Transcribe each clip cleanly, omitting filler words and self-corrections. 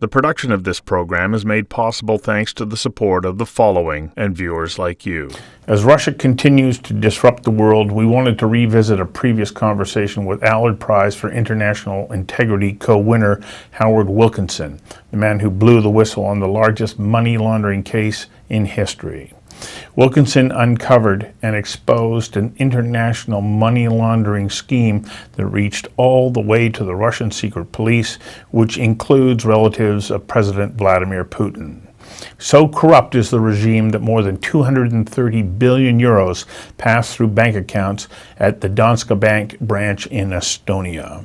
The production of this program is made possible thanks to the support of the following and viewers like you. As Russia continues to disrupt the world, we wanted to revisit a previous conversation with Allard Prize for International Integrity co-winner Howard Wilkinson, the man who blew the whistle on the largest money laundering case in history. Wilkinson uncovered and exposed an international money laundering scheme that reached all the way to the Russian secret police, which includes relatives of President Vladimir Putin. So corrupt is the regime that more than 230 billion euros passed through bank accounts at the Danske Bank branch in Estonia.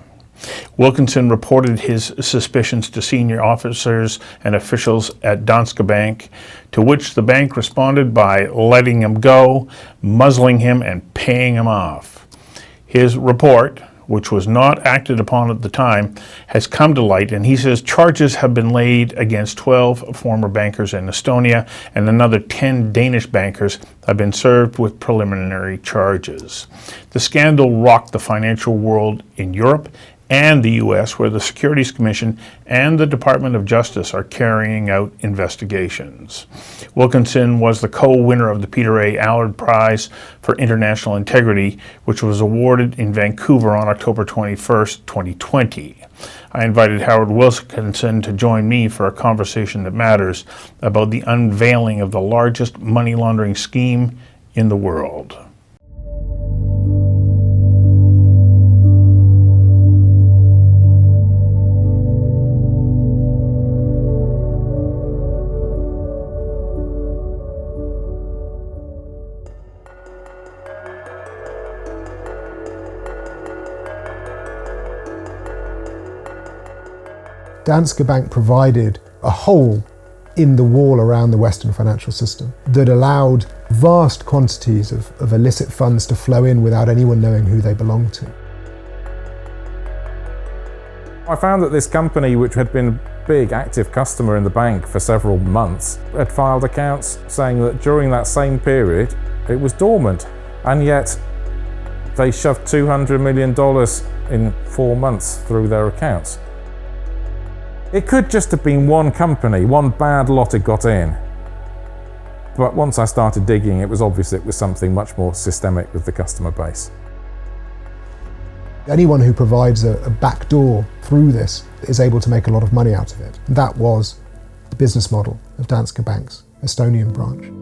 Wilkinson reported his suspicions to senior officers and officials at Danske Bank, to which the bank responded by letting him go, muzzling him, and paying him off. His report, which was not acted upon at the time, has come to light, and he says charges have been laid against 12 former bankers in Estonia, and another 10 Danish bankers have been served with preliminary charges. The scandal rocked the financial world in Europe and the U.S., where the Securities Commission and the Department of Justice are carrying out investigations. Wilkinson was the co-winner of the Peter A. Allard Prize for International Integrity, which was awarded in Vancouver on October 21st, 2020. I invited Howard Wilkinson to join me for a conversation that matters about the unveiling of the largest money laundering scheme in the world. Danske Bank provided a hole in the wall around the Western financial system that allowed vast quantities of illicit funds to flow in without anyone knowing who they belonged to. I found that this company, which had been a big active customer in the bank for several months, had filed accounts saying that during that same period it was dormant, and yet they shoved $200 million in 4 months through their accounts. It could just have been one company, one bad lot had got in. But once I started digging, it was obvious it was something much more systemic with the customer base. Anyone who provides a back door through this is able to make a lot of money out of it. That was the business model of Danske Bank's Estonian branch.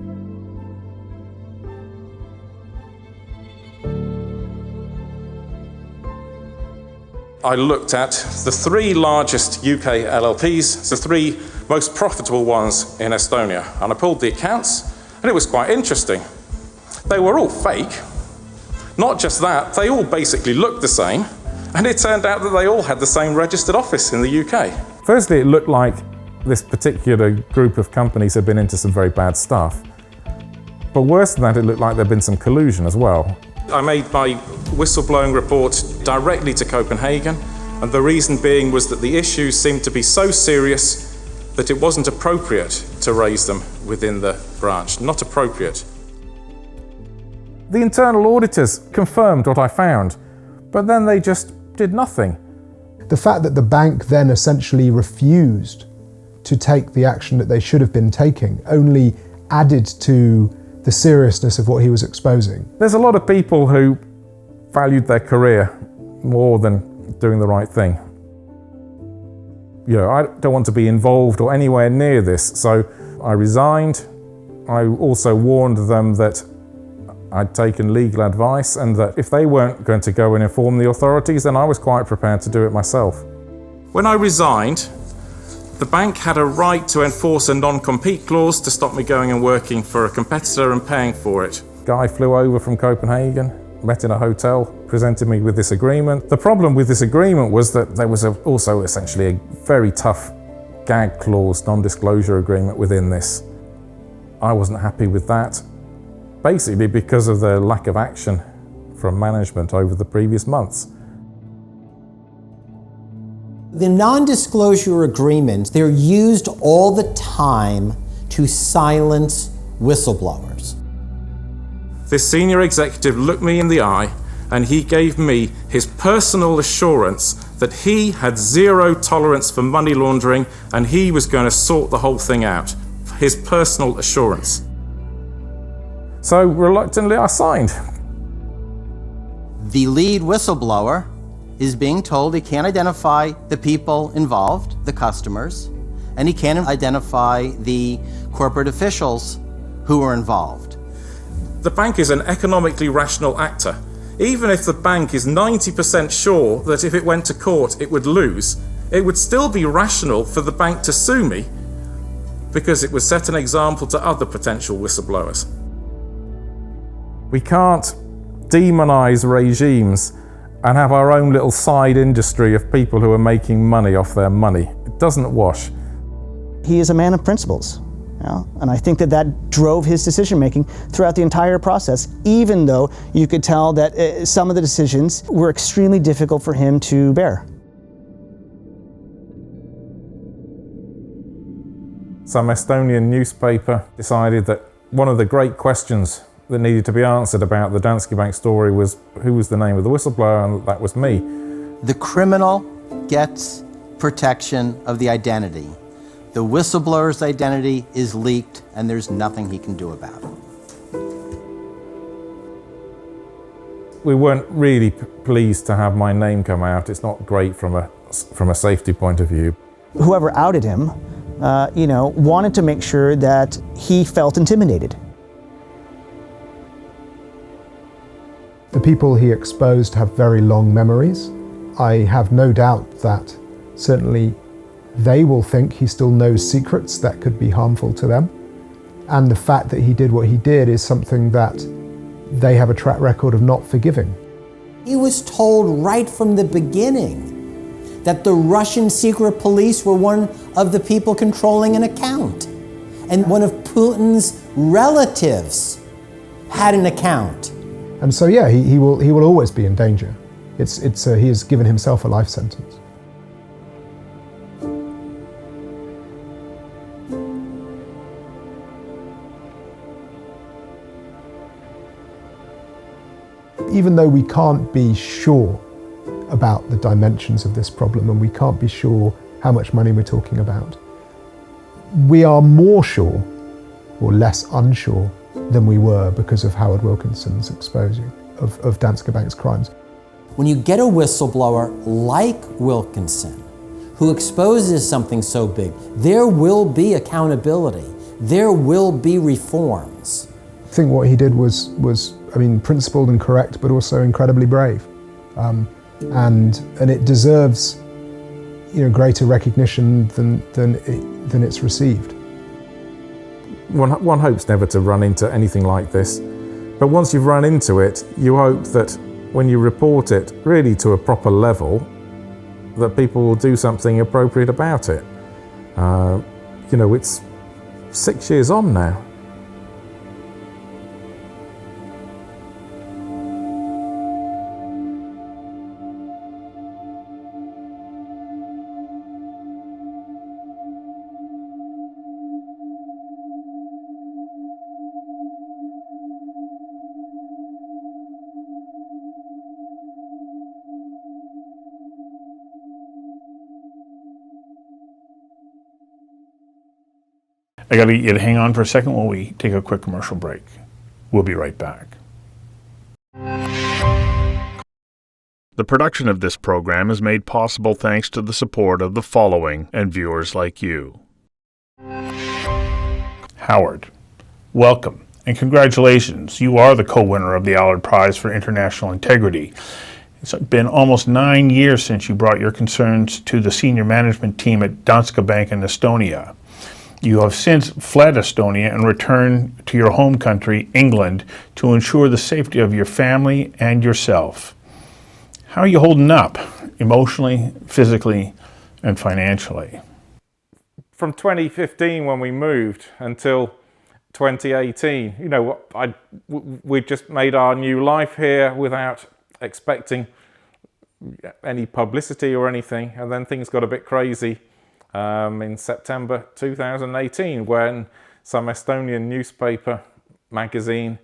I looked at the 3 largest UK LLPs, the 3 most profitable ones in Estonia, and I pulled the accounts, and it was quite interesting. They were all fake. Not just that, they all basically looked the same, and it turned out that they all had the same registered office in the UK. Firstly, it looked like this particular group of companies had been into some very bad stuff. But worse than that, it looked like there'd been some collusion as well. I made my whistleblowing report directly to Copenhagen, and the reason being was that the issues seemed to be so serious that it wasn't appropriate to raise them within the branch. Not appropriate. The internal auditors confirmed what I found, but then they just did nothing. The fact that the bank then essentially refused to take the action that they should have been taking only added to the seriousness of what he was exposing. There's a lot of people who valued their career more than doing the right thing. You know, I don't want to be involved or anywhere near this, so I resigned. I also warned them that I'd taken legal advice and that if they weren't going to go and inform the authorities, then I was quite prepared to do it myself. When I resigned, the bank had a right to enforce a non-compete clause to stop me going and working for a competitor and paying for it. Guy flew over from Copenhagen, met in a hotel, presented me with this agreement. The problem with this agreement was that there was also essentially a very tough gag clause, non-disclosure agreement within this. I wasn't happy with that, basically because of the lack of action from management over the previous months. The non-disclosure agreements, they're used all the time to silence whistleblowers. This senior executive looked me in the eye and he gave me his personal assurance that he had zero tolerance for money laundering and he was going to sort the whole thing out. His personal assurance. So reluctantly I signed. The lead whistleblower is being told he can't identify the people involved, the customers, and he can't identify the corporate officials who were involved. The bank is an economically rational actor. Even if the bank is 90% sure that if it went to court it would lose, it would still be rational for the bank to sue me because it would set an example to other potential whistleblowers. We can't demonize regimes and have our own little side industry of people who are making money off their money. It doesn't wash. He is a man of principles, you know? And I think that that drove his decision making throughout the entire process, even though you could tell that some of the decisions were extremely difficult for him to bear. Some Estonian newspaper decided that one of the great questions that needed to be answered about the Danske Bank story was who was the name of the whistleblower, and that was me. The criminal gets protection of the identity. The whistleblower's identity is leaked and there's nothing he can do about it. We weren't really pleased to have my name come out. It's not great from a safety point of view. Whoever outed him, wanted to make sure that he felt intimidated. The people he exposed have very long memories. I have no doubt that certainly they will think he still knows secrets that could be harmful to them. And the fact that he did what he did is something that they have a track record of not forgiving. He was told right from the beginning that the Russian secret police were one of the people controlling an account. And one of Putin's relatives had an account. And so, yeah, he will always be in danger. He has given himself a life sentence. Even though we can't be sure about the dimensions of this problem and we can't be sure how much money we're talking about, we are more sure or less unsure than we were because of Howard Wilkinson's exposing of Danske Bank's crimes. When you get a whistleblower like Wilkinson, who exposes something so big, there will be accountability. There will be reforms. I think what he did was principled and correct, but also incredibly brave. And it deserves, greater recognition than it's received. One hopes never to run into anything like this, but once you've run into it, you hope that when you report it really to a proper level, that people will do something appropriate about it. It's 6 years on now. I got to get you to hang on for a second while we take a quick commercial break. We'll be right back. The production of this program is made possible thanks to the support of the following and viewers like you. Howard, welcome and congratulations. You are the co-winner of the Allard Prize for International Integrity. It's been almost 9 years since you brought your concerns to the senior management team at Danske Bank in Estonia. You have since fled Estonia and returned to your home country, England, to ensure the safety of your family and yourself. How are you holding up, emotionally, physically, and financially? From 2015 when we moved until 2018, we just made our new life here without expecting any publicity or anything, and then things got a bit crazy. In September 2018, when some Estonian newspaper, magazine,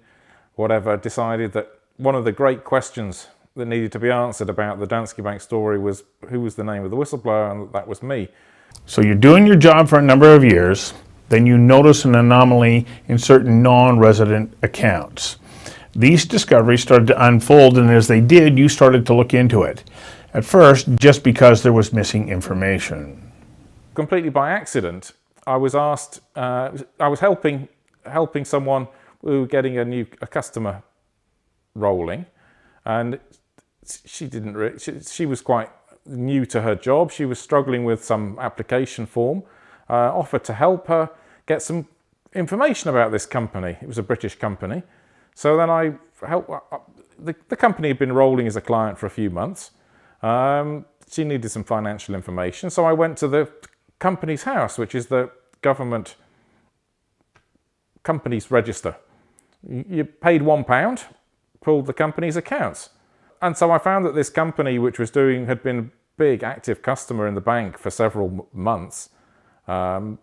whatever, decided that one of the great questions that needed to be answered about the Danske Bank story was who was the name of the whistleblower, and that was me. So you're doing your job for a number of years, then you notice an anomaly in certain non-resident accounts. These discoveries started to unfold, and as they did, you started to look into it. At first, just because there was missing information. Completely by accident, I was asked, I was helping someone who were getting a customer rolling, and she was quite new to her job. She was struggling with some application form. Offered to help her get some information about this company. It was a British company. So then I helped. The company had been rolling as a client for a few months. She needed some financial information, so I went to the company's house, which is the government company's register. You paid £1, pulled the company's accounts. And so I found that this company, which had been a big active customer in the bank for several months, had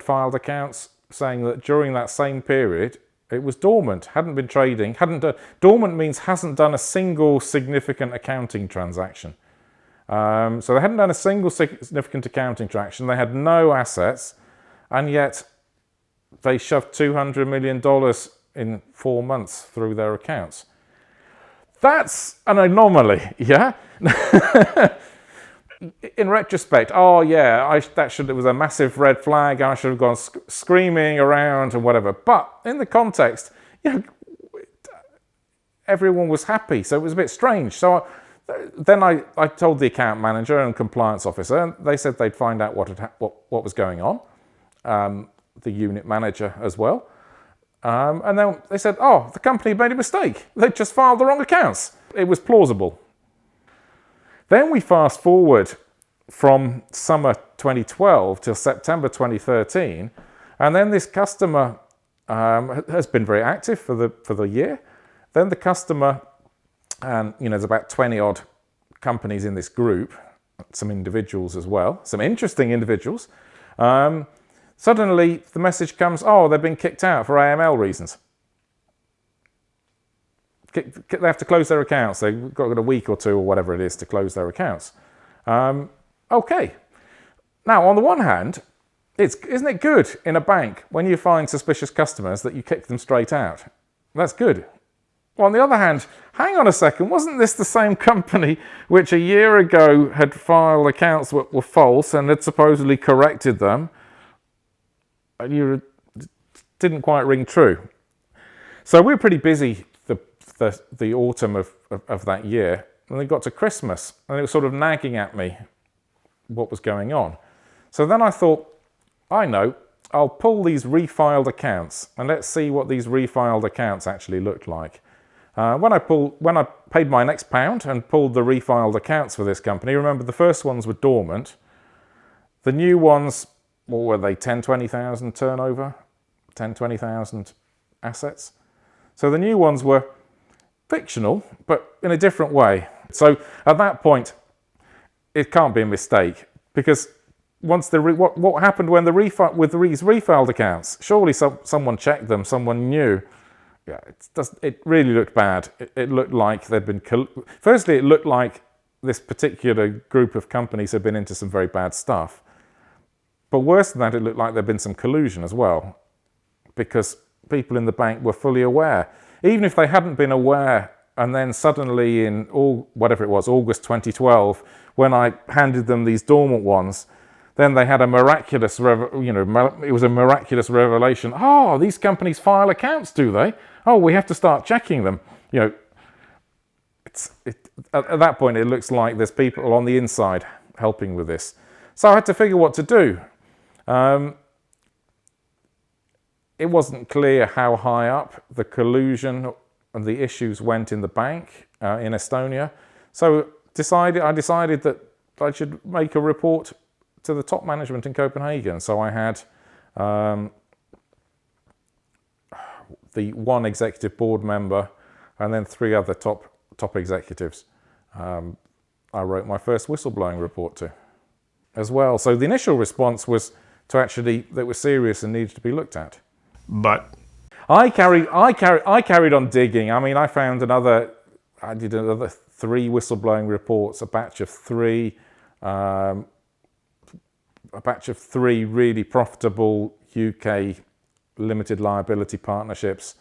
filed accounts saying that during that same period, it was dormant, hadn't been trading, dormant means hasn't done a single significant accounting transaction. So they hadn't done a single significant accounting transaction, they had no assets, and yet they shoved $200 million in 4 months through their accounts. That's an anomaly, yeah? In retrospect, oh yeah, it was a massive red flag, I should have gone screaming around and whatever. But in the context, everyone was happy, so it was a bit strange. So then I told the account manager and compliance officer, and they said they'd find out what was going on. The unit manager as well. And then they said, oh, the company made a mistake. They just filed the wrong accounts. It was plausible. Then we fast forward from summer 2012 till September 2013, and then this customer has been very active for the year. Then the customer, and there's about 20 odd companies in this group, some individuals as well, some interesting individuals. Suddenly the message comes, oh, they've been kicked out for AML reasons. They have to close their accounts. They've got a week or two or whatever it is to close their accounts. Okay. Now, on the one hand, isn't it good in a bank when you find suspicious customers that you kick them straight out? That's good. Well, on the other hand, hang on a second, wasn't this the same company which a year ago had filed accounts that were false and had supposedly corrected them? And you didn't quite ring true. So we were pretty busy the autumn of that year, and then got to Christmas, and it was sort of nagging at me what was going on. So then I thought, I know, I'll pull these refiled accounts, and let's see what these refiled accounts actually looked like. When I paid my next £1 and pulled the refiled accounts for this company, remember the first ones were dormant. The new ones, what were they, 10, 20,000 turnover, 10, 20,000 assets. So the new ones were fictional, but in a different way. So at that point, it can't be a mistake, because once what happened when with these refiled accounts? Surely someone checked them, someone knew. Yeah, it really looked bad. It looked like they'd been. Firstly, it looked like this particular group of companies had been into some very bad stuff. But worse than that, it looked like there'd been some collusion as well, because people in the bank were fully aware. Even if they hadn't been aware, and then suddenly in August 2012, when I handed them these dormant ones, then they had a miraculous, it was a miraculous revelation. Oh, these companies file accounts, do they? Oh, we have to start checking them. At that point, it looks like there's people on the inside helping with this. So I had to figure what to do. It wasn't clear how high up the collusion and the issues went in the bank in Estonia. So I decided that I should make a report to the top management in Copenhagen. So I had the one executive board member and then 3 other top executives I wrote my first whistleblowing report to as well. So the initial response was that it was serious and needed to be looked at. But I carried on digging. I mean, I found another I did another 3 whistleblowing reports, a batch of 3 really profitable UK limited liability partnerships.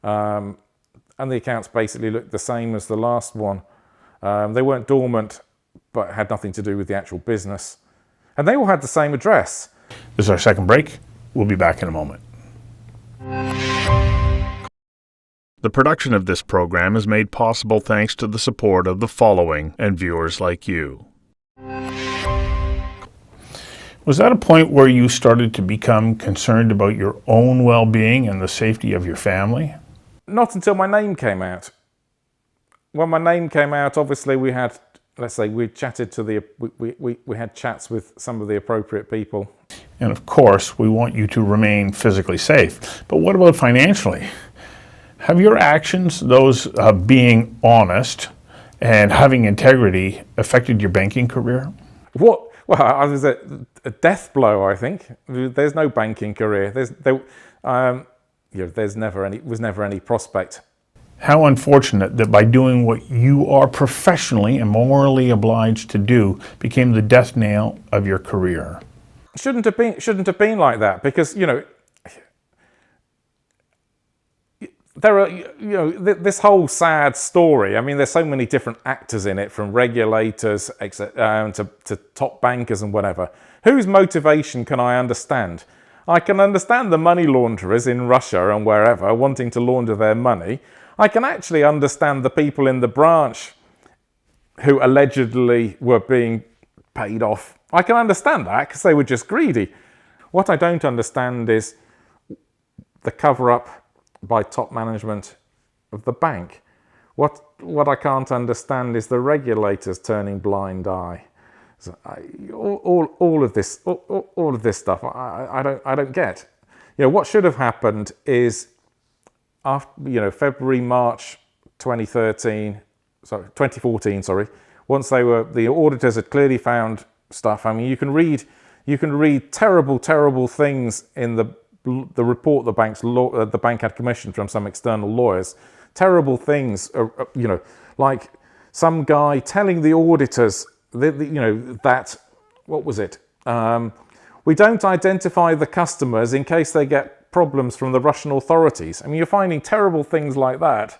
And the accounts basically looked the same as the last one. They weren't dormant, but had nothing to do with the actual business. And they all had the same address. This is our second break. We'll be back in a moment. The production of this program is made possible thanks to the support of the following and viewers like you. Was that a point where you started to become concerned about your own well-being and the safety of your family? Not until my name came out. When my name came out, obviously we had, let's say, we chatted to the, we had chats with some of the appropriate people. And of course, we want you to remain physically safe. But what about financially? Have your actions, those being honest and having integrity, affected your banking career? What? Well, I was a death blow, I think. There's no banking career. There's never any prospect. How unfortunate that by doing what you are professionally and morally obliged to do became the death nail of your career. Shouldn't have been like that, because there are, this whole sad story. I mean, there's so many different actors in it, from regulators to top bankers and whatever. Whose motivation can I understand? I can understand the money launderers in Russia and wherever wanting to launder their money. I can actually understand the people in the branch who allegedly were being paid off. I can understand that because they were just greedy. What I don't understand is the cover-up by top management of the bank. What I can't understand is the regulators turning blind eye. So all of this stuff I don't get. What should have happened is after March 2014. Once the auditors had clearly found stuff. I mean, you can read terrible things in the report the bank had commissioned from some external lawyers. Terrible things, like some guy telling the auditors that what was it? We don't identify the customers in case they get problems from the Russian authorities. I mean, you're finding terrible things like that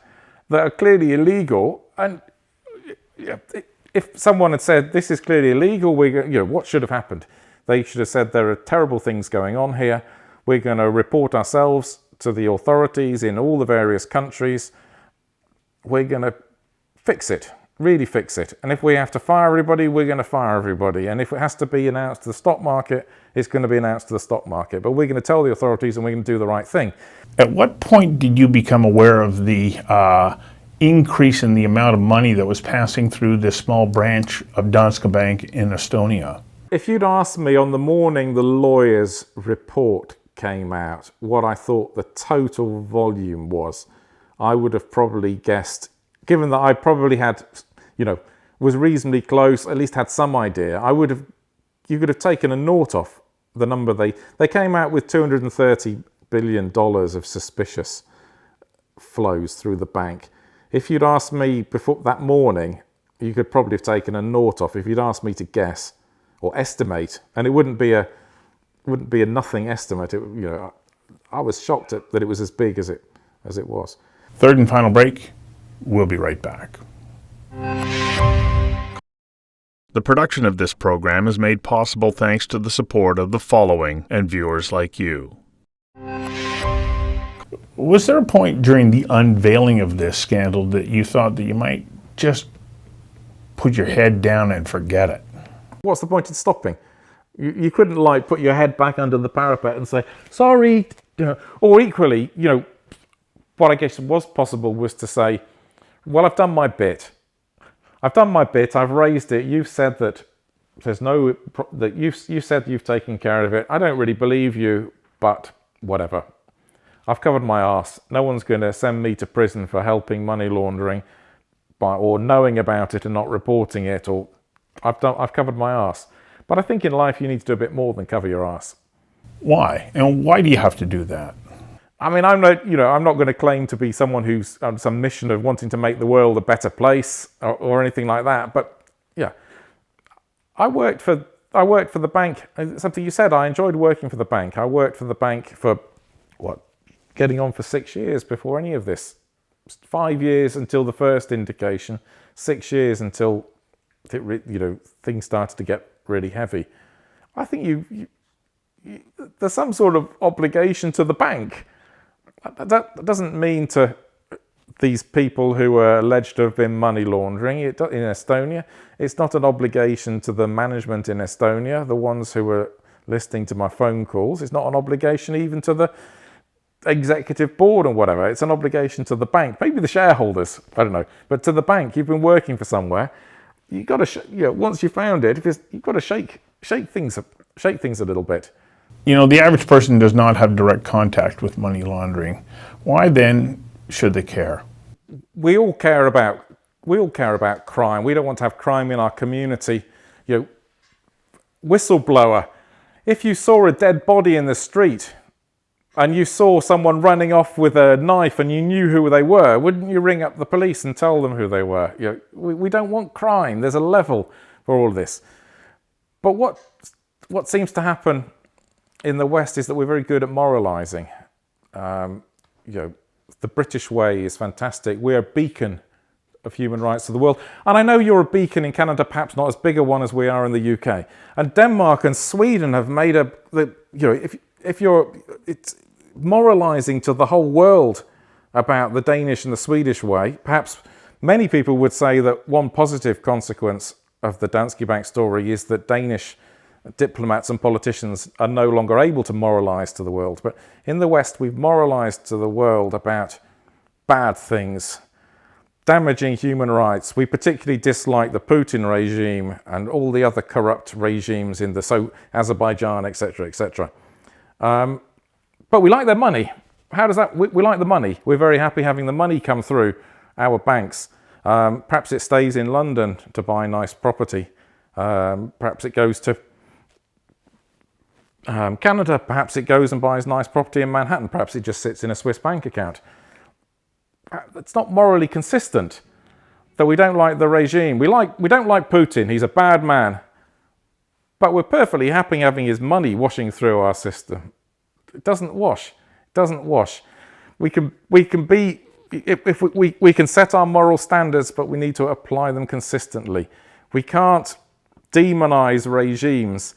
are clearly illegal. And if someone had said this is clearly illegal, what should have happened? They should have said there are terrible things going on here. We're going to report ourselves to the authorities in all the various countries. We're going to fix it, really fix it. And if we have to fire everybody, we're going to fire everybody. And if it has to be announced to the stock market, it's going to be announced to the stock market. But we're going to tell the authorities and we're going to do the right thing. At what point did you become aware of the increase in the amount of money that was passing through this small branch of Danske Bank in Estonia? If you'd asked me on the morning the lawyer's report came out what I thought the total volume was, I would have probably guessed, given that I probably had, was reasonably close, at least had some idea, you could have taken a naught off the number. They came out with $230 billion of suspicious flows through the bank. If you'd asked me before that morning, you could probably have taken a naught off. If you'd asked me to guess or estimate, and it wouldn't be a nothing estimate. I was shocked that it was as big as it was. Third and final break. We'll be right back. The production of this program is made possible thanks to the support of the following and viewers like you. Was there a point during the unveiling of this scandal that you thought that you might just put your head down and forget it? What's the point in stopping? You couldn't put your head back under the parapet and say, sorry, or equally, what I guess was possible was to say, well, I've done my bit. I've raised it. You've said that you said you've taken care of it. I don't really believe you, but whatever. I've covered my arse. No one's going to send me to prison for helping money laundering or knowing about it and not reporting it, or I've covered my arse. But I think in life you need to do a bit more than cover your arse. Why? And why do you have to do that? I mean, I'm not going to claim to be someone who's on some mission of wanting to make the world a better place or anything like that. But yeah, I worked for the bank. Something you said, I enjoyed working for the bank. I worked for the bank for getting on for 6 years before any of this. 5 years until the first indication. 6 years until things started to get really heavy. I think there's some sort of obligation to the bank. That doesn't mean to these people who are alleged to have been money laundering in Estonia. It's not an obligation to the management in Estonia, the ones who are listening to my phone calls. It's not an obligation even to the executive board or whatever. It's an obligation to the bank, maybe the shareholders, I don't know. But to the bank, you've been working for somewhere. You've got to, once you found it, you've got to shake things a little bit. The average person does not have direct contact with money laundering. Why then should they care? We all care about crime. We don't want to have crime in our community. Whistleblower. If you saw a dead body in the street and you saw someone running off with a knife and you knew who they were, wouldn't you ring up the police and tell them who they were? We don't want crime. There's a level for all of this. But what seems to happen in the West is that we're very good at moralizing. The British way is fantastic. We're a beacon of human rights to the world. And I know you're a beacon in Canada, perhaps not as big a one as we are in the UK. And Denmark and Sweden have made it's moralizing to the whole world about the Danish and the Swedish way. Perhaps many people would say that one positive consequence of the Danske Bank story is that Danish diplomats and politicians are no longer able to moralize to the world. But in the West, we've moralized to the world about bad things, damaging human rights. We particularly dislike the Putin regime and all the other corrupt regimes in Azerbaijan, etc., etc. But we like their money. How does that? We like the money. We're very happy having the money come through our banks. Perhaps it stays in London to buy nice property. Perhaps it goes to Canada. Perhaps it goes and buys nice property in Manhattan. Perhaps it just sits in a Swiss bank account. It's not morally consistent that we don't like the regime. We don't like Putin. He's a bad man. But we're perfectly happy having his money washing through our system. It doesn't wash. It doesn't wash. We can set our moral standards, but we need to apply them consistently. We can't demonize regimes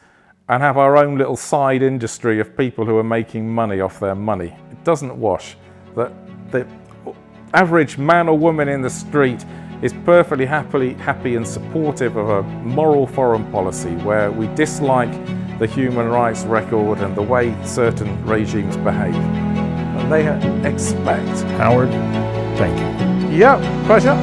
and have our own little side industry of people who are making money off their money. It doesn't wash. The average man or woman in the street is perfectly happy and supportive of a moral foreign policy where we dislike the human rights record and the way certain regimes behave. And they expect. Howard, thank you. Yeah, pleasure.